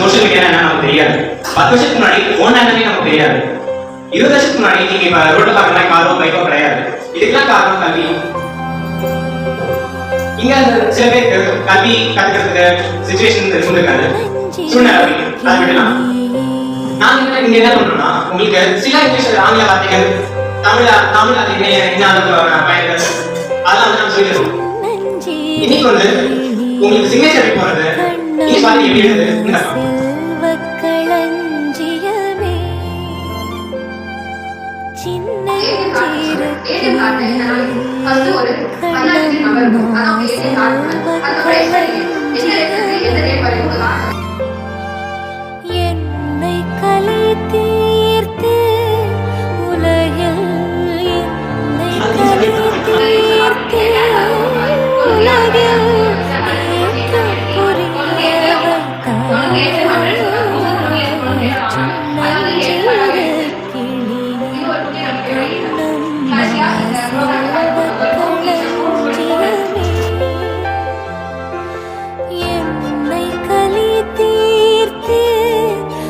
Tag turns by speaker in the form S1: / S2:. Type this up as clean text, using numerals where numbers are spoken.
S1: Social media என்ன நமக்கு தெரியாது. 10 வருஷத்துக்கு முன்னாடி போன் என்னன்னே நமக்கு தெரியாது. 20 வருஷத்துக்கு முன்னாடி நீங்க இப்ப ரோட்ல பாக்குற காரோ பைக்கோ கிடையாது. இதுக்கெல்லாம் காரணம் கல்வி. இங்க சில பேருக்கு கல்வி கத்துக்கிறதுக்கு சிச்சுவேஷன் இருந்திருக்காது, சூழ்நிலை அது விடலாம். நாங்க இங்க என்ன பண்றோம்னா உங்களுக்கு சில இங்கிலீஷ் ஆங்கில வார்த்தைகள் தமிழ் அது என்ன பயன்கள் அதெல்லாம் வந்து நம்ம சொல்லிடுறோம். இன்னைக்கு வந்து உங்களுக்கு சிக்னேச்சர் போறது நீங்க பாருங்க எப்படி எழுதுது.
S2: ஒரு